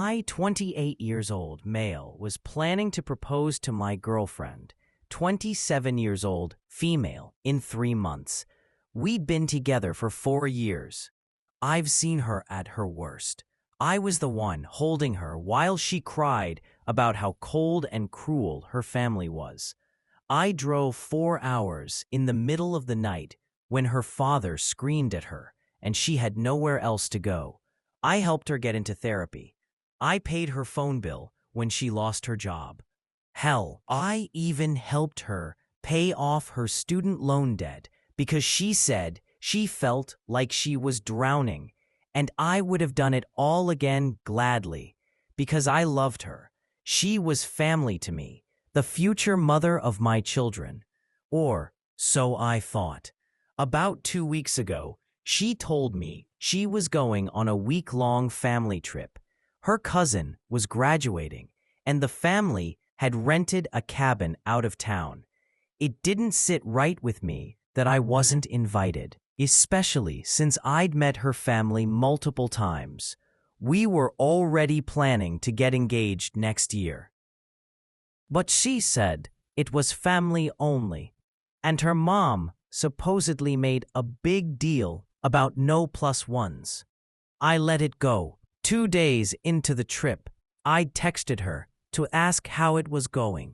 I, 28 years old, male, was planning to propose to my girlfriend, 27 years old, female, in 3 months. We'd been together for 4 years. I've seen her at her worst. I was the one holding her while she cried about how cold and cruel her family was. I drove 4 hours in the middle of the night when her father screamed at her and she had nowhere else to go. I helped her get into therapy. I paid her phone bill when she lost her job. Hell, I even helped her pay off her student loan debt because she said she felt like she was drowning, and I would have done it all again gladly because I loved her. She was family to me, the future mother of my children. Or so I thought. About 2 weeks ago, she told me she was going on a week-long family trip. Her cousin was graduating, and the family had rented a cabin out of town. It didn't sit right with me that I wasn't invited, especially since I'd met her family multiple times. We were already planning to get engaged next year. But she said it was family only, and her mom supposedly made a big deal about no plus ones. I let it go. 2 days into the trip, I texted her to ask how it was going.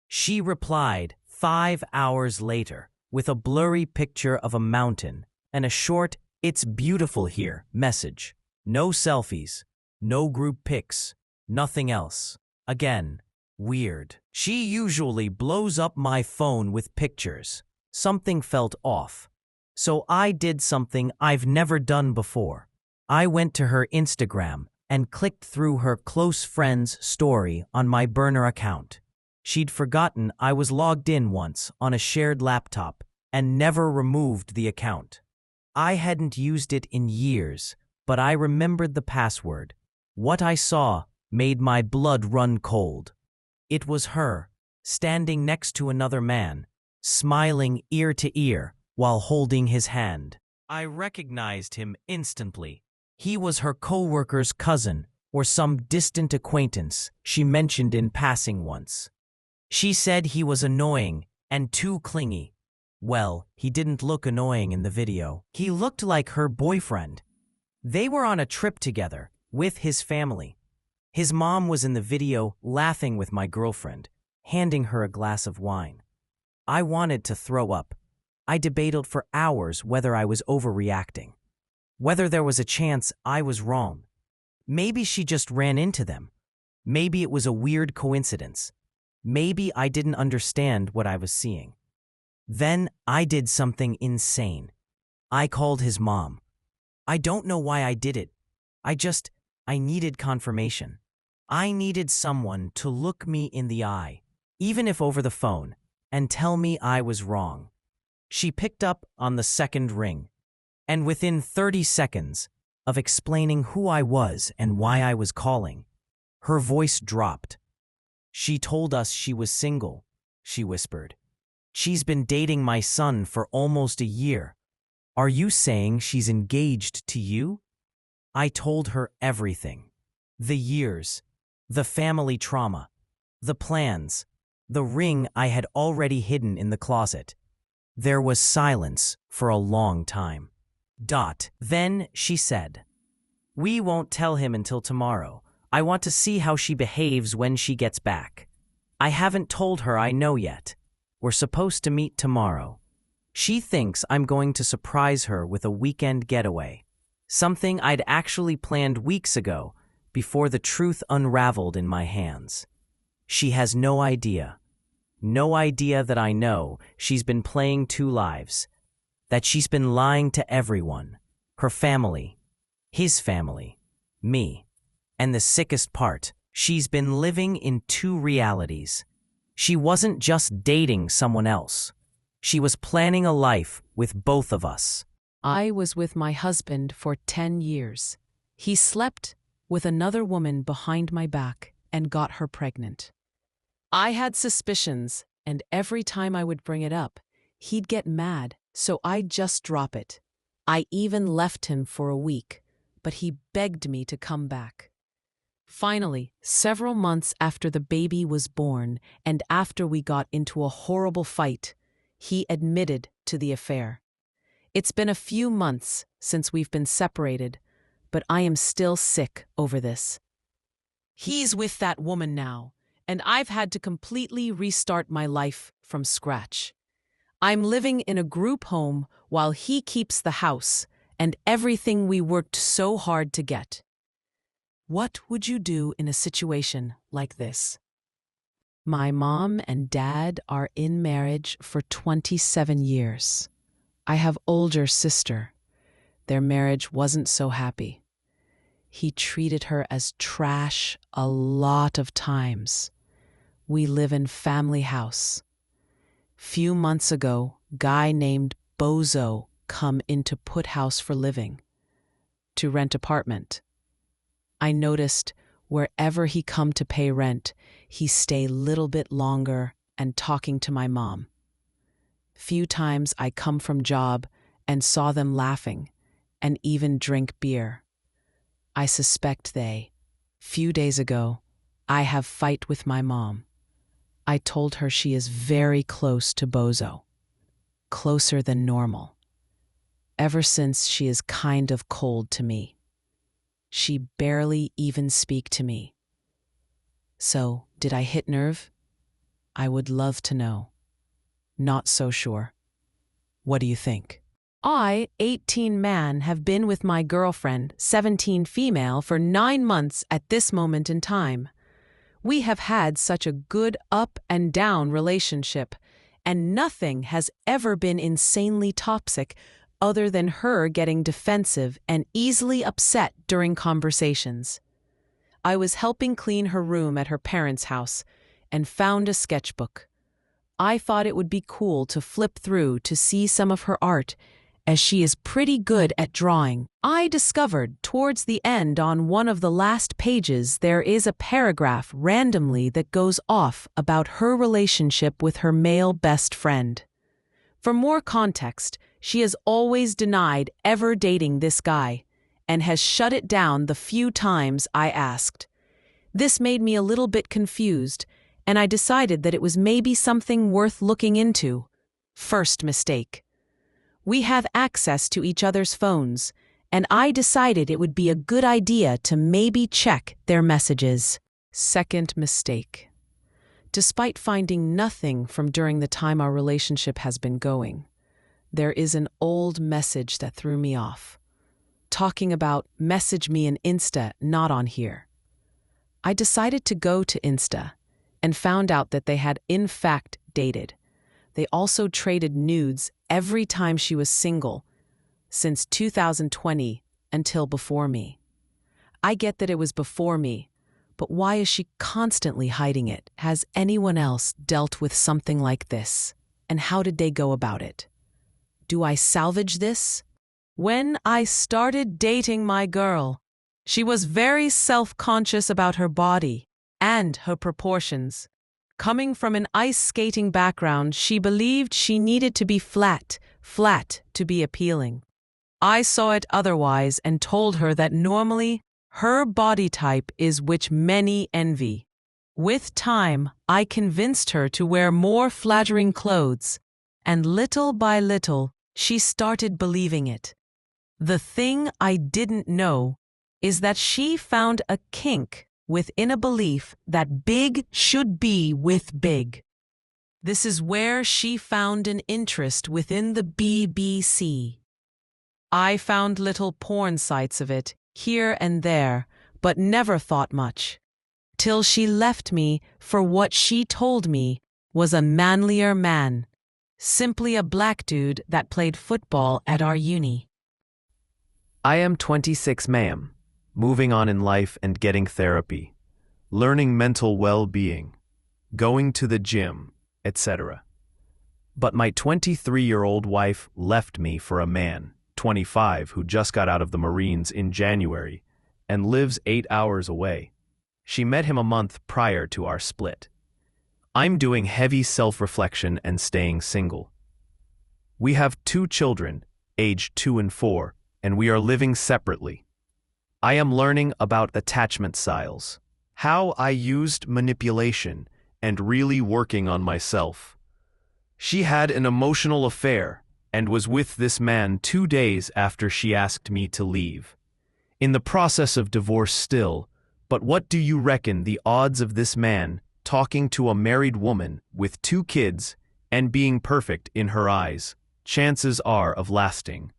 She replied 5 hours later with a blurry picture of a mountain and a short "It's beautiful here" message. No selfies, no group pics, nothing else. Again, weird. She usually blows up my phone with pictures. Something felt off. So I did something I've never done before. I went to her Instagram and clicked through her close friend's story on my burner account. She'd forgotten I was logged in once on a shared laptop and never removed the account. I hadn't used it in years, but I remembered the password. What I saw made my blood run cold. It was her, standing next to another man, smiling ear to ear while holding his hand. I recognized him instantly. He was her coworker's cousin or some distant acquaintance she mentioned in passing once. She said he was annoying and too clingy. Well, he didn't look annoying in the video. He looked like her boyfriend. They were on a trip together with his family. His mom was in the video laughing with my girlfriend, handing her a glass of wine. I wanted to throw up. I debated for hours whether I was overreacting, whether there was a chance I was wrong. Maybe she just ran into them. Maybe it was a weird coincidence. Maybe I didn't understand what I was seeing. Then I did something insane. I called his mom. I don't know why I did it. I needed confirmation. I needed someone to look me in the eye, even if over the phone, and tell me I was wrong. She picked up on the second ring, and within 30 seconds of explaining who I was and why I was calling, her voice dropped. She told us she was single, she whispered. She's been dating my son for almost a year. Are you saying she's engaged to you? I told her everything. The years, the family trauma, the plans, the ring I had already hidden in the closet. There was silence for a long time. Then she said, "We won't tell him until tomorrow. I want to see how she behaves when she gets back. I haven't told her I know yet. We're supposed to meet tomorrow. She thinks I'm going to surprise her with a weekend getaway, something I'd actually planned weeks ago before the truth unraveled in my hands. She has no idea that I know she's been playing 2 lives, that she's been lying to everyone, her family, his family, me. And the sickest part, she's been living in 2 realities. She wasn't just dating someone else. She was planning a life with both of us." I was with my husband for 10 years. He slept with another woman behind my back and got her pregnant. I had suspicions, and every time I would bring it up, he'd get mad, so I'd just drop it. I even left him for a week, but he begged me to come back. Finally, several months after the baby was born and after we got into a horrible fight, he admitted to the affair. It's been a few months since we've been separated, but I am still sick over this. He's with that woman now, and I've had to completely restart my life from scratch. I'm living in a group home while he keeps the house and everything we worked so hard to get. What would you do in a situation like this? My mom and dad are in marriage for 27 years. I have older sister. Their marriage wasn't so happy. He treated her as trash a lot of times. We live in family house. Few months ago, guy named Bozo come into put house for living, to rent apartment. I noticed wherever he come to pay rent, he stay little bit longer and talking to my mom. Few times I come from job and saw them laughing and even drink beer. I suspect few days ago, I have fight with my mom. I told her she is very close to Bozo, closer than normal. Ever since she is kind of cold to me. She barely even speak to me. So, did I hit nerve? I would love to know. Not so sure. What do you think? I, 18 man, have been with my girlfriend, 17 female, for 9 months at this moment in time. We have had such a good up and down relationship, and nothing has ever been insanely toxic other than her getting defensive and easily upset during conversations. I was helping clean her room at her parents' house and found a sketchbook. I thought it would be cool to flip through to see some of her art, as she is pretty good at drawing. I discovered towards the end on one of the last pages there is a paragraph randomly that goes off about her relationship with her male best friend. For more context, she has always denied ever dating this guy and has shut it down the few times I asked. This made me a little bit confused, and I decided that it was maybe something worth looking into. First mistake. We have access to each other's phones, and I decided it would be a good idea to maybe check their messages. Second mistake. Despite finding nothing from during the time our relationship has been going, there is an old message that threw me off. Talking about message me in Insta, not on here. I decided to go to Insta and found out that they had in fact dated. They also traded nudes every time she was single, since 2020 until before me. I get that it was before me, but why is she constantly hiding it? Has anyone else dealt with something like this? And how did they go about it? Do I salvage this? When I started dating my girl, she was very self-conscious about her body and her proportions. Coming from an ice skating background, she believed she needed to be flat to be appealing. I saw it otherwise and told her that normally her body type is which many envy. With time, I convinced her to wear more flattering clothes, and little by little, she started believing it. The thing I didn't know is that she found a kink within a belief that big should be with big. This is where she found an interest within the BBC. I found little porn sites of it here and there, but never thought much, till she left me for what she told me was a manlier man, simply a black dude that played football at our uni. I am 26, ma'am, moving on in life and getting therapy, learning mental well-being, going to the gym, etc. But my 23-year-old wife left me for a man, 25, who just got out of the Marines in January and lives 8 hours away. She met him a month prior to our split. I'm doing heavy self-reflection and staying single. We have 2 children, aged 2 and 4, and we are living separately. I am learning about attachment styles, how I used manipulation, and really working on myself. She had an emotional affair and was with this man 2 days after she asked me to leave. In the process of divorce still, but what do you reckon the odds of this man talking to a married woman with 2 kids and being perfect in her eyes, chances are of lasting?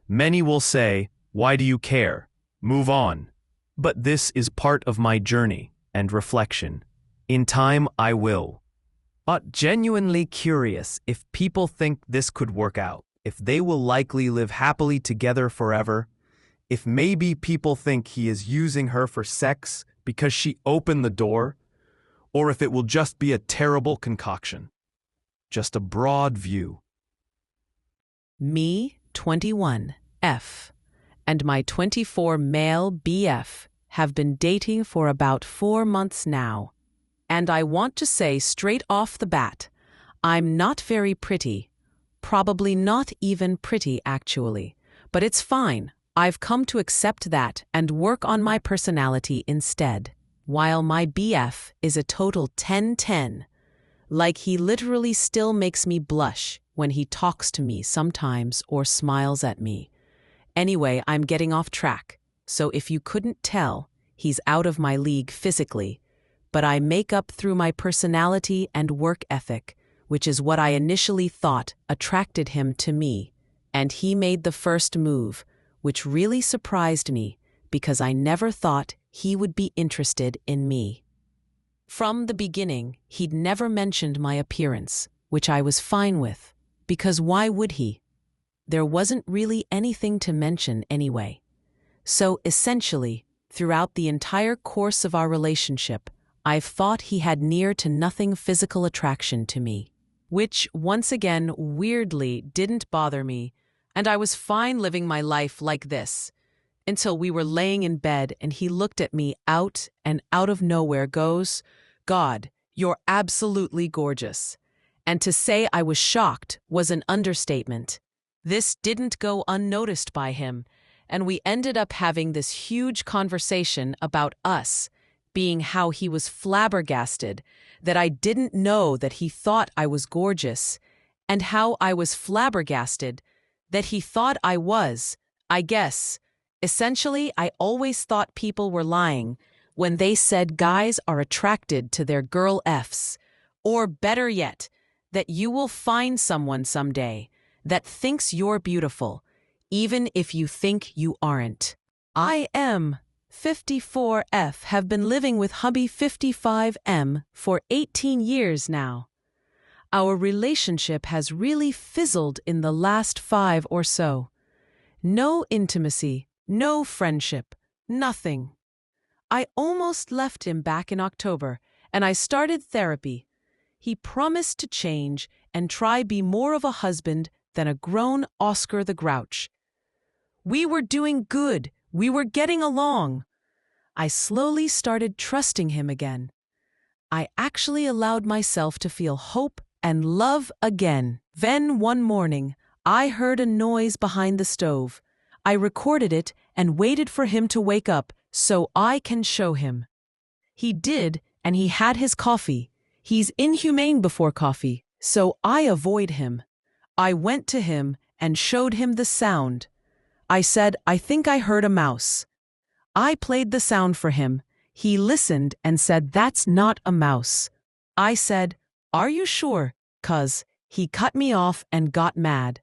Many will say, why do you care? Move on. But this is part of my journey and reflection. In time I will. But genuinely curious if people think this could work out, if they will likely live happily together forever, if maybe people think he is using her for sex because she opened the door, or if it will just be a terrible concoction. Just a broad view. Me, 21, F, and my 24 male BF have been dating for about 4 months now. And I want to say straight off the bat, I'm not very pretty. Probably not even pretty, actually. But it's fine. I've come to accept that and work on my personality instead. While my BF is a total 10-10. Like he literally still makes me blush when he talks to me sometimes or smiles at me. Anyway, I'm getting off track. So if you couldn't tell, he's out of my league physically. But I make up through my personality and work ethic, which is what I initially thought attracted him to me. And he made the first move, which really surprised me because I never thought he would be interested in me. From the beginning, he'd never mentioned my appearance, which I was fine with, because why would he? There wasn't really anything to mention anyway. So essentially, throughout the entire course of our relationship, I've thought he had near to nothing physical attraction to me, which once again weirdly didn't bother me, and I was fine living my life like this, until we were laying in bed and he looked at me out of nowhere goes, "God, you're absolutely gorgeous." And to say I was shocked was an understatement. This didn't go unnoticed by him, and we ended up having this huge conversation about us, being how he was flabbergasted that I didn't know that he thought I was gorgeous, and how I was flabbergasted that he thought I was, I guess. Essentially, I always thought people were lying when they said guys are attracted to their girl Fs, or better yet, that you will find someone someday that thinks you're beautiful, even if you think you aren't. I am 54F, have been living with hubby 55M for 18 years now. Our relationship has really fizzled in the last 5 or so. No intimacy, no friendship, nothing. I almost left him back in October, and I started therapy. He promised to change and try be more of a husband than a grown Oscar the Grouch. We were doing good. We were getting along. I slowly started trusting him again. I actually allowed myself to feel hope and love again. Then one morning, I heard a noise behind the stove. I recorded it and waited for him to wake up so I can show him. He did, and he had his coffee. He's inhumane before coffee, so I avoid him. I went to him and showed him the sound. I said, "I think I heard a mouse." I played the sound for him. He listened and said, "That's not a mouse." I said, "Are you sure?" 'Cause he cut me off and got mad.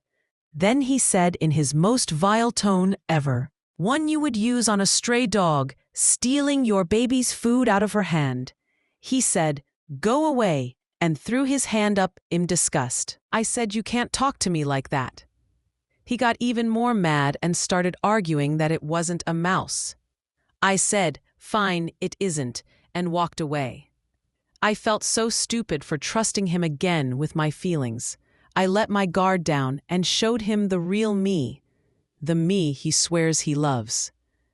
Then he said in his most vile tone ever, one you would use on a stray dog, stealing your baby's food out of her hand. He said, "Go away," and threw his hand up in disgust. I said, "You can't talk to me like that." He got even more mad and started arguing that it wasn't a mouse. I said, "Fine, it isn't," and walked away. I felt so stupid for trusting him again with my feelings. I let my guard down and showed him the real me, the me he swears he loves.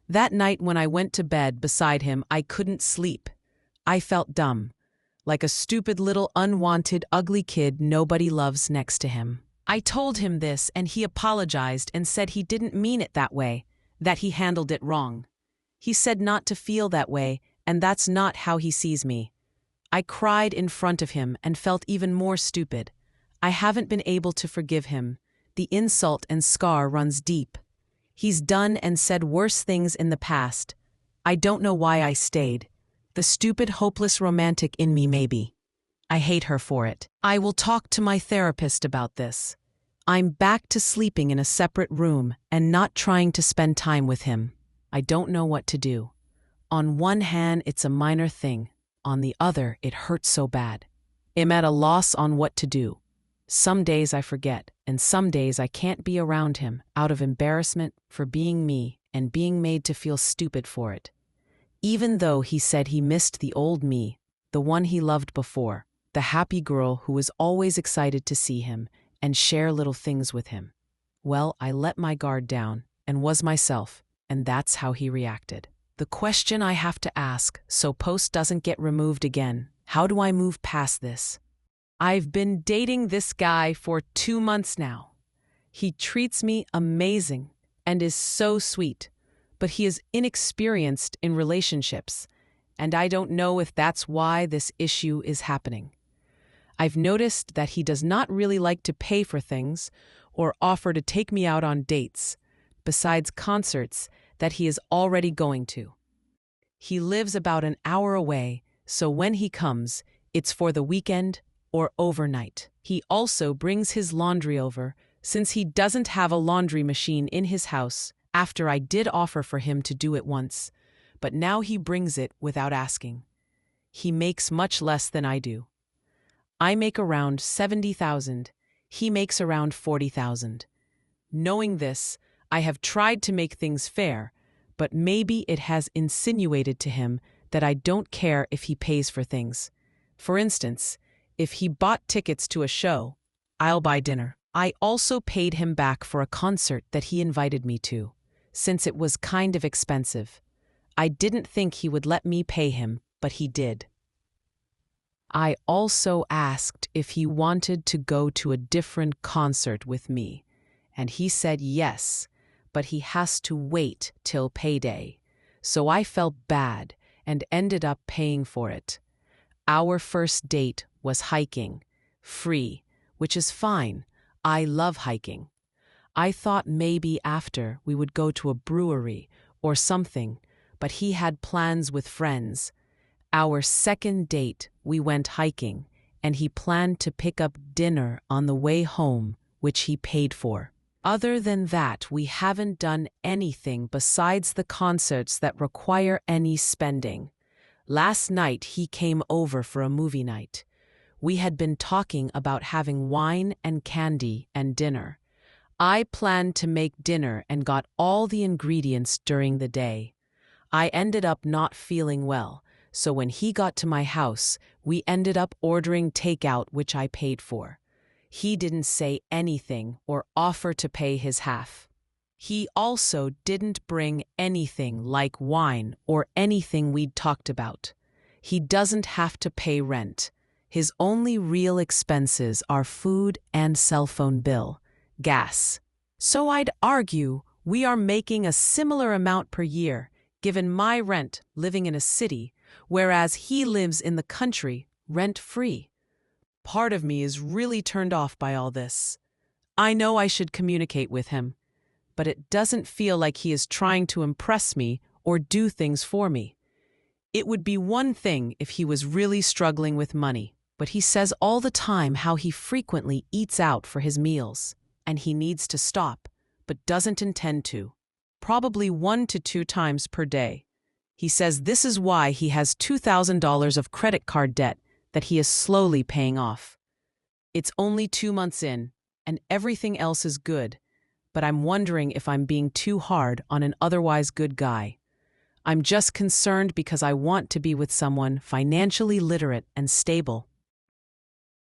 That night when I went to bed beside him, I couldn't sleep. I felt dumb, like a stupid little unwanted ugly kid nobody loves next to him. I told him this and he apologized and said he didn't mean it that way, that he handled it wrong. He said not to feel that way, and that's not how he sees me. I cried in front of him and felt even more stupid. I haven't been able to forgive him. The insult and scar runs deep. He's done and said worse things in the past. I don't know why I stayed. The stupid, hopeless romantic in me, maybe. I hate her for it. I will talk to my therapist about this. I'm back to sleeping in a separate room and not trying to spend time with him. I don't know what to do. On one hand, it's a minor thing. On the other, it hurts so bad. I'm at a loss on what to do. Some days I forget, and some days I can't be around him out of embarrassment for being me and being made to feel stupid for it. Even though he said he missed the old me, the one he loved before, the happy girl who was always excited to see him and share little things with him. Well, I let my guard down and was myself, and that's how he reacted. The question I have to ask, so post doesn't get removed again, how do I move past this? I've been dating this guy for 2 months now. He treats me amazing and is so sweet, but he is inexperienced in relationships, and I don't know if that's why this issue is happening. I've noticed that he does not really like to pay for things or offer to take me out on dates, besides concerts that he is already going to. He lives about an hour away, so when he comes, it's for the weekend or overnight. He also brings his laundry over, since he doesn't have a laundry machine in his house, after I did offer for him to do it once, but now he brings it without asking. He makes much less than I do. I make around $70,000. He makes around $40,000. Knowing this, I have tried to make things fair, but maybe it has insinuated to him that I don't care if he pays for things. For instance, if he bought tickets to a show, I'll buy dinner. I also paid him back for a concert that he invited me to, since it was kind of expensive. I didn't think he would let me pay him, but he did. I also asked if he wanted to go to a different concert with me, and he said yes, but he has to wait till payday. So I felt bad and ended up paying for it. Our first date was hiking, free, which is fine. I love hiking. I thought maybe after we would go to a brewery or something, but he had plans with friends. Our second date, we went hiking, and he planned to pick up dinner on the way home, which he paid for. Other than that, we haven't done anything besides the concerts that require any spending. Last night, he came over for a movie night. We had been talking about having wine and candy and dinner. I planned to make dinner and got all the ingredients during the day. I ended up not feeling well, so when he got to my house, we ended up ordering takeout, which I paid for. He didn't say anything or offer to pay his half. He also didn't bring anything like wine or anything we'd talked about. He doesn't have to pay rent. His only real expenses are food and cell phone bill, gas. So I'd argue we are making a similar amount per year, given my rent living in a city, whereas he lives in the country, rent-free. Part of me is really turned off by all this. I know I should communicate with him, but it doesn't feel like he is trying to impress me or do things for me. It would be one thing if he was really struggling with money, but he says all the time how he frequently eats out for his meals, and he needs to stop, but doesn't intend to. Probably 1 to 2 times per day. He says this is why he has $2,000 of credit card debt that he is slowly paying off. It's only 2 months in, and everything else is good, but I'm wondering if I'm being too hard on an otherwise good guy. I'm just concerned because I want to be with someone financially literate and stable.